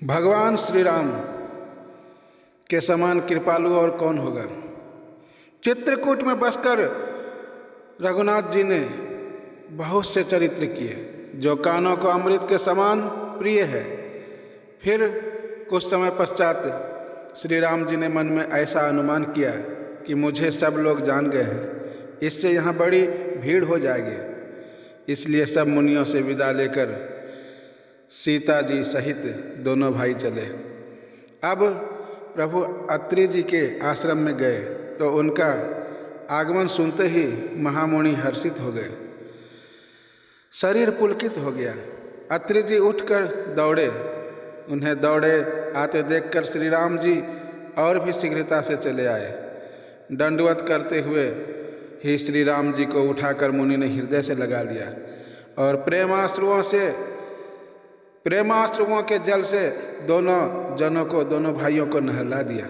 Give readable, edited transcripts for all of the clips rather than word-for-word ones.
भगवान श्री राम के समान कृपालु और कौन होगा। चित्रकूट में बसकर रघुनाथ जी ने बहुत से चरित्र किए जो कानों को अमृत के समान प्रिय है। फिर कुछ समय पश्चात श्री राम जी ने मन में ऐसा अनुमान किया कि मुझे सब लोग जान गए हैं, इससे यहाँ बड़ी भीड़ हो जाएगी। इसलिए सब मुनियों से विदा लेकर सीता जी सहित दोनों भाई चले। अब प्रभु अत्रि जी के आश्रम में गए तो उनका आगमन सुनते ही महामुनि हर्षित हो गए, शरीर पुलकित हो गया। अत्रि जी उठकर दौड़े। उन्हें दौड़े आते देखकर श्री राम जी और भी शीघ्रता से चले आए। दंडवत करते हुए ही श्री राम जी को उठाकर मुनि ने हृदय से लगा लिया और प्रेमाश्रुओं के जल से दोनों भाइयों को नहला दिया।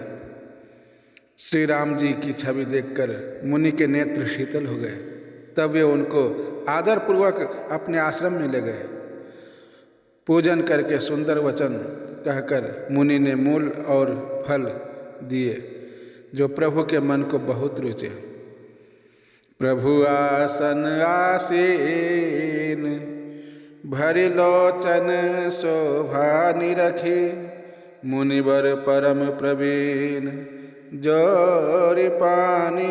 श्री राम जी की छवि देखकर मुनि के नेत्र शीतल हो गए। तब वे उनको आदरपूर्वक अपने आश्रम में ले गए। पूजन करके सुंदर वचन कहकर मुनि ने मूल और फल दिए जो प्रभु के मन को बहुत रुचे। प्रभु आसन आसीन भरि लोचन शोभा निरखी, मुनिवर परम प्रवीण जोरि पानी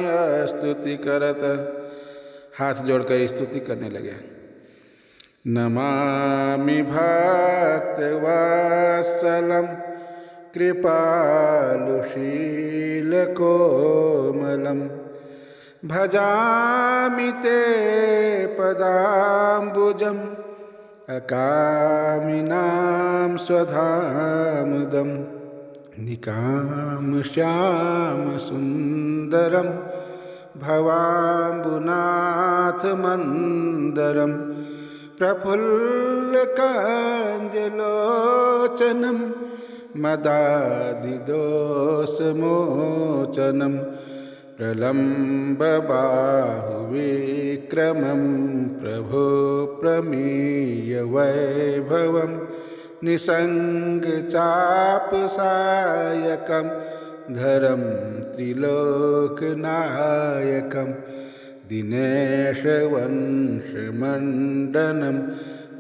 स्तुति करत। हाथ जोड़कर स्तुति करने लगे। नमामि भक्तवत्सलं कृपालुशील कोमलं, भजामि ते पदाम्बुजम् अकामिनां स्वधामुदं, निकामश्याम सुंदरम भवाम्बुनाथ मंदरम, प्रफुल्लकाञ्जलोचनं मदादिदोषमोचनं, प्रलम्बबाहुविक्रमं प्रभो प्रमेय वैभवं, निसङ्गचापसायकं धरं त्रिलोकनायकं, दिनेशवंशमण्डनं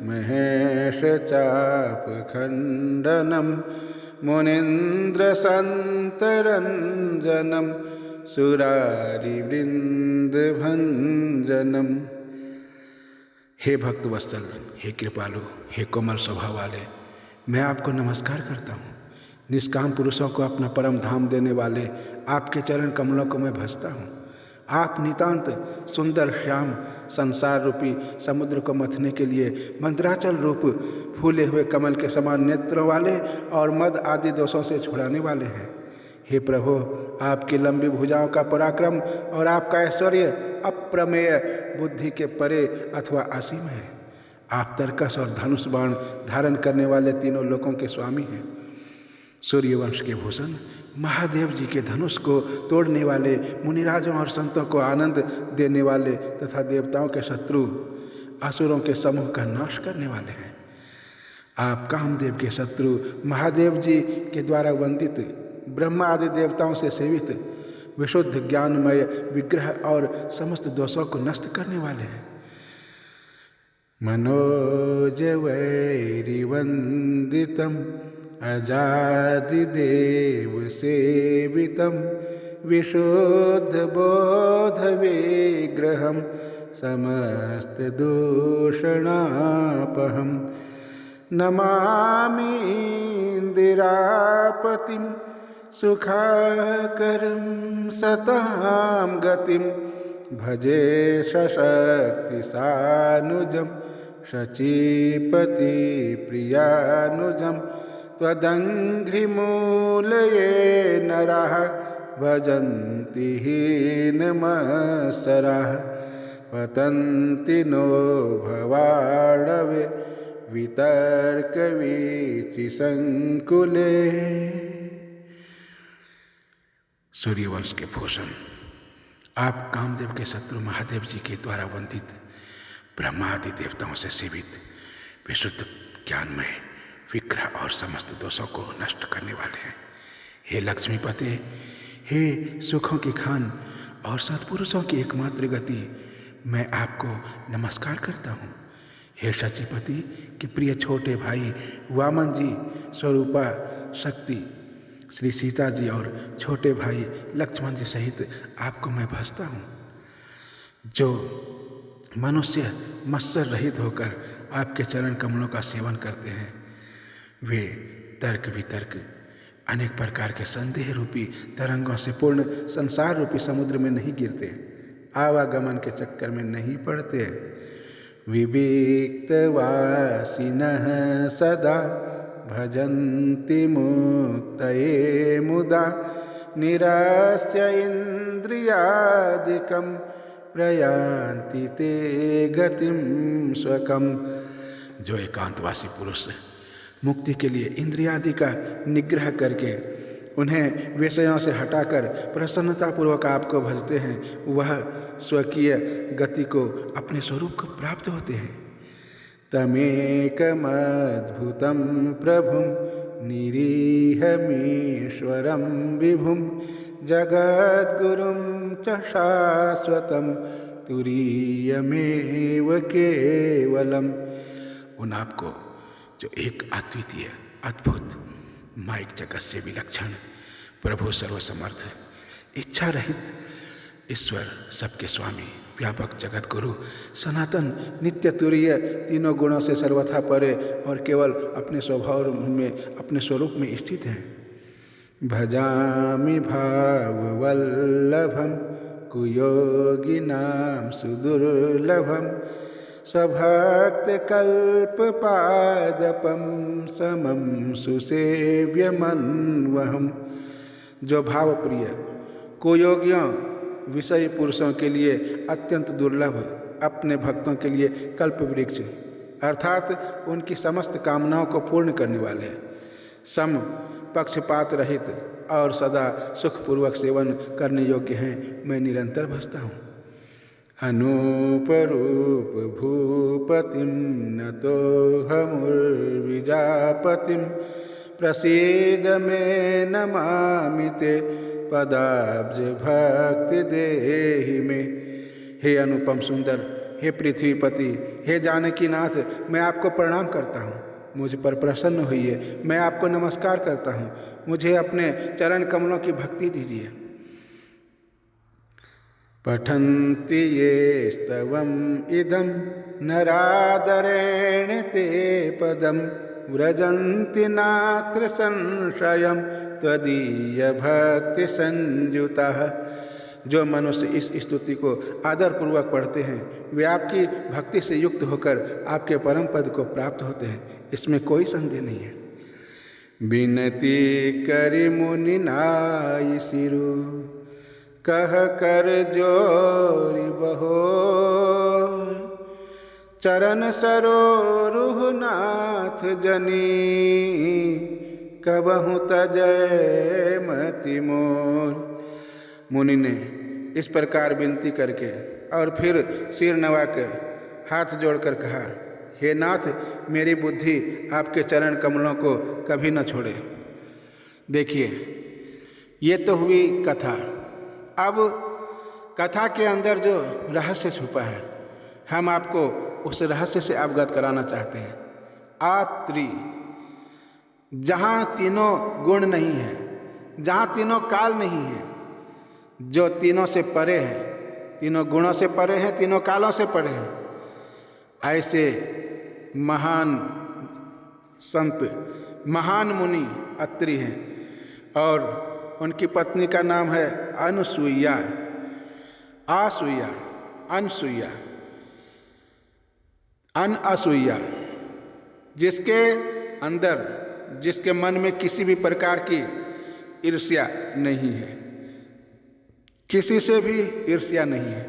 महेशचापखण्डनं, मुनीन्द्रसन्तरञ्जनं सुरारिवृन्दभञ्जनम्। हे भक्तवत्सल, हे कृपालु, हे कोमल स्वभाव वाले, मैं आपको नमस्कार करता हूँ। निष्काम पुरुषों को अपना परम धाम देने वाले आपके चरण कमलों को मैं भजता हूँ। आप नितांत सुंदर श्याम संसार रूपी समुद्र को मथने के लिए मंत्राचल रूप फूले हुए कमल के समान नेत्रों वाले और मद आदि दोषों से छुड़ाने वाले हैं। हे प्रभु, आपकी लंबी भुजाओं का पराक्रम और आपका ऐश्वर्य अप्रमेय, बुद्धि के परे अथवा असीम है। आप तरकस और धनुष बाण धारण करने वाले तीनों लोकों के स्वामी हैं। सूर्यवंश के भूषण, महादेव जी के धनुष को तोड़ने वाले, मुनिराजों और संतों को आनंद देने वाले तथा देवताओं के शत्रु असुरों के समूह का नाश करने वाले हैं। आप कामदेव के शत्रु महादेव जी के द्वारा वंदित, ब्रह्मा आदि देवताओं से सेवित, विशुद्ध ज्ञानमय विग्रह और समस्त दोषों को नष्ट करने वाले हैं। मनोजवैरिवन्दितम् अजादिदेव सेवितं, विशुद्धबोधविग्रहं समस्तदूषणापहं, नमामि इन्दिरापतिं सुखाकरं सतां गतिं, भजे सशक्तिसानुजं शचीपतिप्रियानुजं, त्वदङ्घ्रिमूलये नरः भजन्ति हीनमत्सराः, पतन्ति नो भवाणवे वितर्कवीचिसङ्कुले। सूर्यवंश के भूषण, आप कामदेव के शत्रु महादेव जी के द्वारा वंदित, ब्रह्मा आदि देवताओं से सेवित, विशुद्ध ज्ञानमय विग्रह और समस्त दोषों को नष्ट करने वाले हैं। हे लक्ष्मीपते, हे सुखों की खान और सत्पुरुषों की एकमात्र गति, मैं आपको नमस्कार करता हूँ। हे शचीपति के प्रिय छोटे भाई वामन जी, स्वरूपा शक्ति श्री सीता जी और छोटे भाई लक्ष्मण जी सहित आपको मैं भजता हूँ। जो मनुष्य मत्सर रहित होकर आपके चरण कमलों का सेवन करते हैं, वे तर्क वितर्क अनेक प्रकार के संदेह रूपी तरंगों से पूर्ण संसार रूपी समुद्र में नहीं गिरते, आवागमन के चक्कर में नहीं पड़ते। विविक्तवासिनः सदा भजन्ति मुक्तये मुदा निरास्य इन्द्रियादिकं प्रयान्ति ते गतिं स्वकम। जो एकांतवासी पुरुष मुक्ति के लिए इंद्रियादि का निग्रह करके उन्हें विषयों से हटाकर प्रसन्नतापूर्वक आपको भजते हैं, वह स्वकीय गति को अपने स्वरूप को प्राप्त होते हैं। तमेकमद्भुतं प्रभुं निरीहमीश्वरं विभुं जगद्गुरुं च शाश्वतं तुरीयमेव केवलम्। उन आपको जो एक अद्वितीय अद्भुत माइक जगत से विलक्षण प्रभु सर्वसमर्थ इच्छा रहित ईश्वर सबके स्वामी व्यापक जगत गुरु सनातन नित्य तुरीय तीनों गुणों से सर्वथा परे और केवल अपने स्वभाव में अपने स्वरूप में स्थित हैं। भजामि भाववल्लभं कुयोगिनां सुदुर्लभं स्वभक्तकल्पपादपं समं सुसेव्यमन्वहम्। जो भावप्रिय कुयोगियों विषयी पुरुषों के लिए अत्यंत दुर्लभ, अपने भक्तों के लिए कल्प वृक्ष अर्थात उनकी समस्त कामनाओं को पूर्ण करने वाले, सम पक्षपात रहित और सदा सुखपूर्वक सेवन करने योग्य हैं, मैं निरंतर भजता हूँ। अनूपरूप भूपतिं नतोऽहमुर्विजापतिं प्रसीद मे नमामि ते पदाब्ज भक्ति देहि में। हे अनुपम सुंदर, हे पृथ्वीपति, हे जानकीनाथ, मैं आपको प्रणाम करता हूँ। मुझ पर प्रसन्न होइए, मैं आपको नमस्कार करता हूँ। मुझे अपने चरण कमलों की भक्ति दीजिए। पठन्ति ये स्तवम् इदं नरादरेण ते पदं व्रजन्ति नात्र संशयं त्वदीय भक्ति संयुतः। जो मनुष्य इस स्तुति को आदरपूर्वक पढ़ते हैं, वे आपकी भक्ति से युक्त होकर आपके परम पद को प्राप्त होते हैं, इसमें कोई संदेह नहीं है। विनती करि मुनि नाई सिरु कह कर जोरि बहोर चरण सरोरुह नाथ जनी कबहु तजय मति मोर। मुनि ने इस प्रकार विनती करके और फिर सिर नवाकर हाथ जोड़कर कहा, हे नाथ, मेरी बुद्धि आपके चरण कमलों को कभी न छोड़े। देखिए, ये तो हुई कथा। अब कथा के अंदर जो रहस्य छुपा है, हम आपको उस रहस्य से अवगत कराना चाहते हैं। आत्रि, जहाँ तीनों गुण नहीं है, जहाँ तीनों काल नहीं है, जो तीनों से परे हैं, तीनों गुणों से परे हैं, तीनों कालों से परे हैं, ऐसे महान संत, महान मुनि अत्रि हैं और उनकी पत्नी का नाम है अनुसुईया, आसुईया, अनसुईया, अनअसुईया, जिसके अंदर, जिसके मन में किसी भी प्रकार की ईर्ष्या नहीं है, किसी से भी ईर्ष्या नहीं है।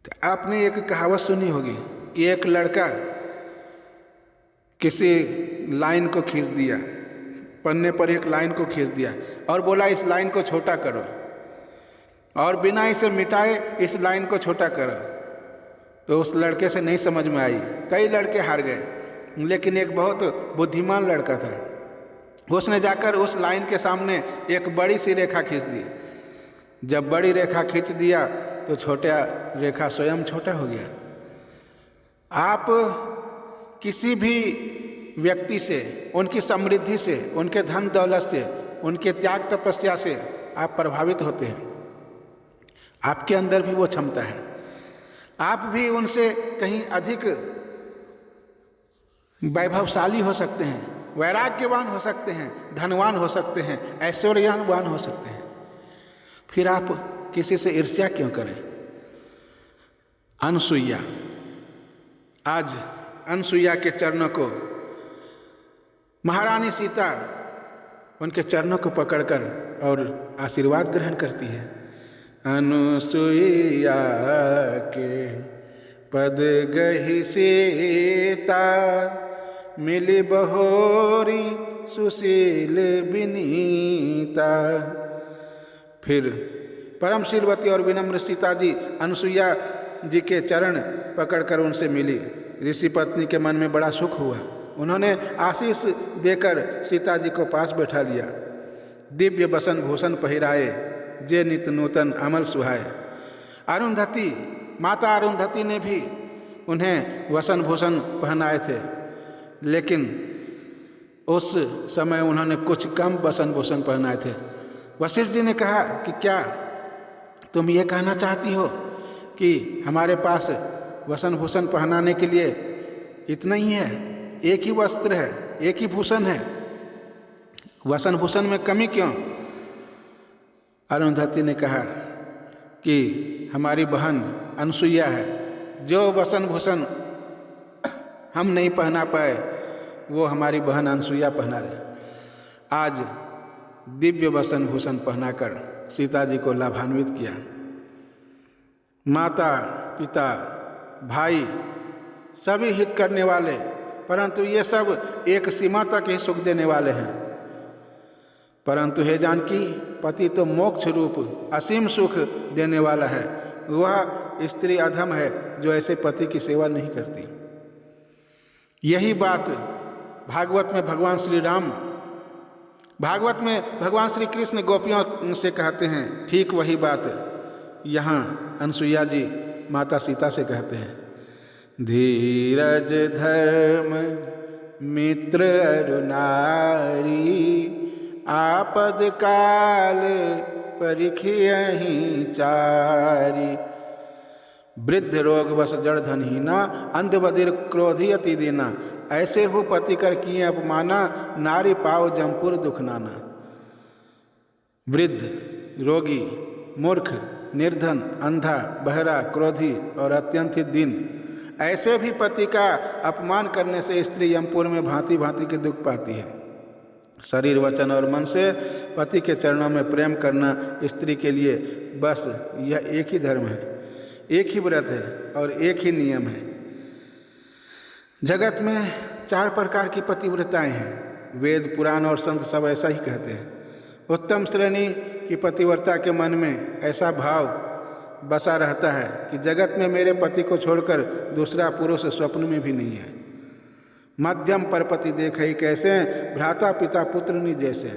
तो आपने एक कहावत सुनी होगी कि एक लड़का किसी लाइन को खींच दिया, पन्ने पर एक लाइन को खींच दिया और बोला इस लाइन को छोटा करो, और बिना इसे मिटाए इस लाइन को छोटा करो। तो उस लड़के से नहीं समझ में आई, कई लड़के हार गए, लेकिन एक बहुत बुद्धिमान लड़का था। उसने जाकर उस लाइन के सामने एक बड़ी सी रेखा खींच दी। जब बड़ी रेखा खींच दिया तो छोटा रेखा स्वयं छोटा हो गया। आप किसी भी व्यक्ति से, उनकी समृद्धि से, उनके धन दौलत से, उनके त्याग तपस्या से आप प्रभावित होते हैं। आपके अंदर भी वो क्षमता है। आप भी उनसे कहीं अधिक वैभवशाली हो सकते हैं, वैराग्यवान हो सकते हैं, धनवान हो सकते हैं, ऐश्वर्यवान हो सकते हैं। फिर आप किसी से ईर्ष्या क्यों करें? अनसुईया, आज अनसुईया के चरणों को महारानी सीता उनके चरणों को पकड़कर और आशीर्वाद ग्रहण करती है। अनुसुईया के पद गहि सीता, मिली बहोरी सुशील विनीता। फिर परम शीलवती और विनम्र सीता जी अनुसुईया जी के चरण पकड़कर उनसे मिली। ऋषि पत्नी के मन में बड़ा सुख हुआ। उन्होंने आशीष देकर सीता जी को पास बैठा लिया। दिव्य बसन भूषण पहिराए, जे नित नूतन अमल सुहाए। अरुंधति, माता अरुंधति ने भी उन्हें वसन भूषण पहनाए थे, लेकिन उस समय उन्होंने कुछ कम वसन भूषण पहनाए थे। वशिष्ठ जी ने कहा कि क्या तुम ये कहना चाहती हो कि हमारे पास वसन भूषण पहनाने के लिए इतना ही है, एक ही वस्त्र है, एक ही भूषण है, वसन भूषण में कमी क्यों? अरुंधति ने कहा कि हमारी बहन अनुसुईया है, जो वसन भूषण हम नहीं पहना पाए वो हमारी बहन अनुसुईया पहना दे। आज दिव्य वसन भूषण पहनाकर सीता जी को लाभान्वित किया। माता पिता भाई सभी हित करने वाले, परंतु ये सब एक सीमा तक ही सुख देने वाले हैं। परंतु हे जानकी, पति तो मोक्ष रूप असीम सुख देने वाला है। वह स्त्री अधम है जो ऐसे पति की सेवा नहीं करती। यही बात भागवत में भगवान श्री कृष्ण गोपियों से कहते हैं। ठीक वही बात यहाँ अनुसुईया जी माता सीता से कहते हैं। धीरज धर्म मित्र अरु नारी, आपद काल परिखियहि चारी। वृद्ध रोग वश जड़ धनहीना, अंध बधिर क्रोधी अति दीना। ऐसे हो पति कर किए अपमाना, नारी पाओ जमपुर दुख नाना। वृद्ध, रोगी, मूर्ख, निर्धन, अंधा, बहरा, क्रोधी और अत्यंत ही दीन, ऐसे भी पति का अपमान करने से स्त्री यमपुर में भांति भांति के दुख पाती है। शरीर, वचन और मन से पति के चरणों में प्रेम करना स्त्री के लिए बस यह एक ही धर्म है, एक ही व्रत है और एक ही नियम है। जगत में 4 प्रकार की पतिव्रताएं हैं। वेद, पुराण और संत सब ऐसा ही कहते हैं। उत्तम श्रेणी की पतिव्रता के मन में ऐसा भाव बसा रहता है कि जगत में मेरे पति को छोड़कर दूसरा पुरुष स्वप्न में भी नहीं है। मध्यम पर पति देखई कैसे, भ्राता पिता पुत्र नि जैसे।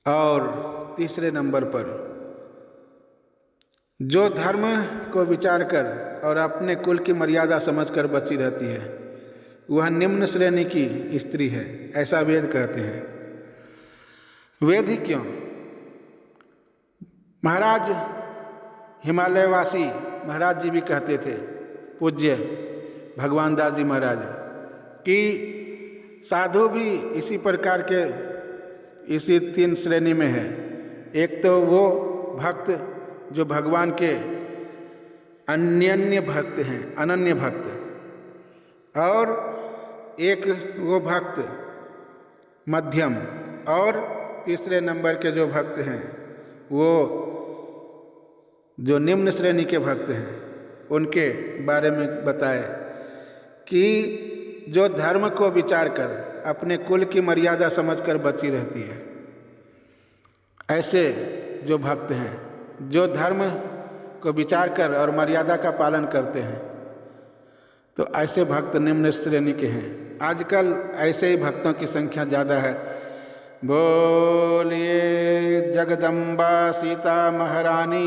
और तीसरे नंबर पर जो धर्म को विचार कर और अपने कुल की मर्यादा समझकर बची रहती है, वह निम्न श्रेणी की स्त्री है, ऐसा वेद कहते हैं। वेद ही क्यों, महाराज हिमालयवासी महाराज जी भी कहते थे, पूज्य भगवान दास जी महाराज, कि साधु भी इसी प्रकार के इसी 3 श्रेणी में है। एक तो वो भक्त जो भगवान के अनन्य भक्त हैं, अनन्य भक्त, और एक वो भक्त मध्यम, और तीसरे नंबर के जो भक्त हैं वो जो निम्न श्रेणी के भक्त हैं। उनके बारे में बताए कि जो धर्म को विचार कर अपने कुल की मर्यादा समझकर बची रहती है, ऐसे जो भक्त हैं, जो धर्म को विचार कर और मर्यादा का पालन करते हैं, तो ऐसे भक्त निम्न श्रेणी के हैं। आजकल ऐसे ही भक्तों की संख्या ज़्यादा है। बोलिए जगदम्बा सीता महारानी